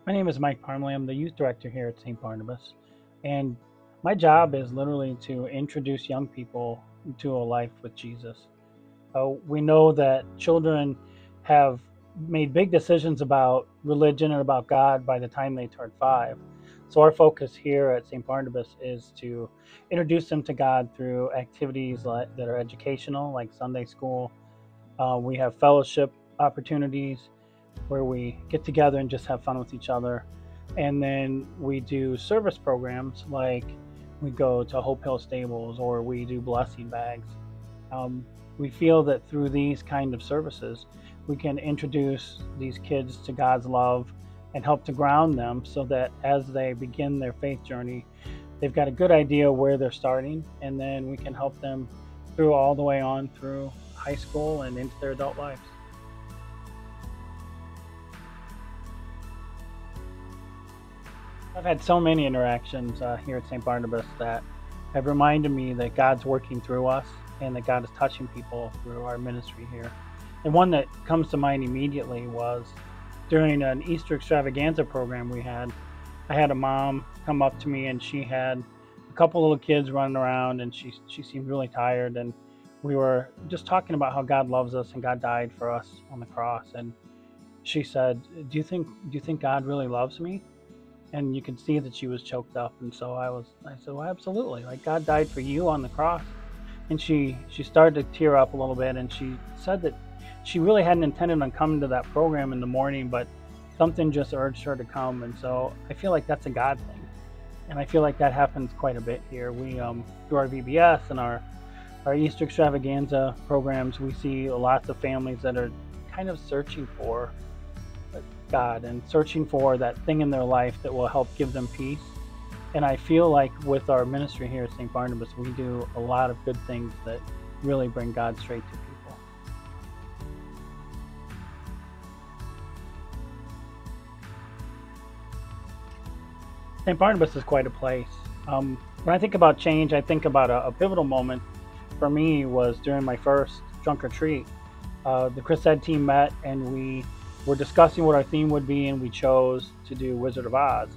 My name is Mike Parmley. I'm the youth director here at St. Barnabas. And my job is literally to introduce young people to a life with Jesus. We know that children have made big decisions about religion and about God by the time they turn 5. So our focus here at St. Barnabas is to introduce them to God through activities that are educational, like Sunday school. We have fellowship opportunities where we get together and just have fun with each other. And then we do service programs like we go to Hope Hill Stables or we do blessing bags. Um, we feel that through these kind of services, we can introduce these kids to God's love and help to ground them so that as they begin their faith journey, they've got a good idea where they're starting, and then we can help them through all the way on through high school and into their adult lives. I've had so many interactions here at St. Barnabas that have reminded me that God's working through us and that God is touching people through our ministry here. And one that comes to mind immediately was during an Easter extravaganza program we had. I had a mom come up to me and she had a couple little kids running around and she seemed really tired, and we were just talking about how God loves us and God died for us on the cross. And she said, "Do you think God really loves me?" And you could see that she was choked up. And so I said, well, absolutely, like God died for you on the cross. And she started to tear up a little bit, and she said that she really hadn't intended on coming to that program in the morning, but something just urged her to come. And so I feel like that's a God thing, and I feel like that happens quite a bit here. We through our VBS and our Easter extravaganza programs, we see lots of families that are kind of searching for God and searching for that thing in their life that will help give them peace. And I feel like with our ministry here at St. Barnabas, we do a lot of good things that really bring God straight to people. St. Barnabas is quite a place. When I think about change, I think about a pivotal moment for me was during my first trunk or treat. The Chris Ed team met and we were discussing what our theme would be, and we chose to do Wizard of Oz.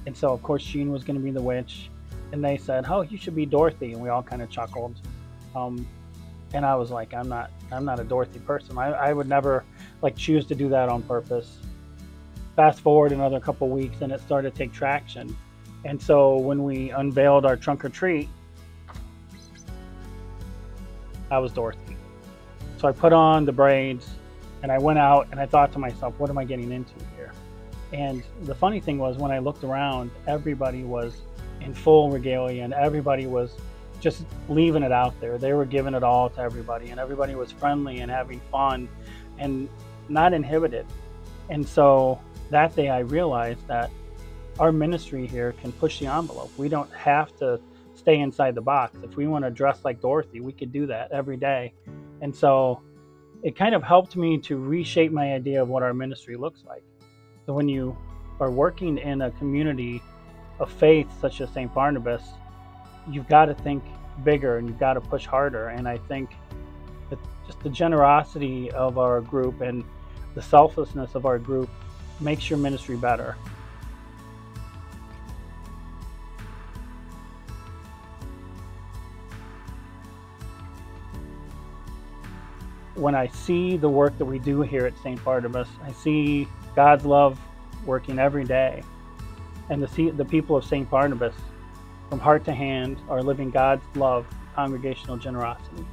And so, of course, Sheen was going to be the witch, and they said, "Oh, you should be Dorothy," and we all kind of chuckled. Um, and I was like, I'm not a Dorothy person. I would never like choose to do that on purpose. Fast forward another couple weeks, and it started to take traction. And so, when we unveiled our trunk or treat, I was Dorothy. So I put on the braids, and I went out, and I thought to myself, what am I getting into here? And the funny thing was, when I looked around, everybody was in full regalia, and everybody was just leaving it out there. They were giving it all to everybody, and everybody was friendly and having fun and not inhibited. And so that day I realized that our ministry here can push the envelope. We don't have to stay inside the box. If we want to dress like Dorothy, we could do that every day. And so it kind of helped me to reshape my idea of what our ministry looks like. So when you are working in a community of faith such as St. Barnabas, you've got to think bigger and you've got to push harder. And I think that just the generosity of our group and the selflessness of our group makes your ministry better. When I see the work that we do here at St. Barnabas, I see God's love working every day. And the people of St. Barnabas, from heart to hand, are living God's love, congregational generosity.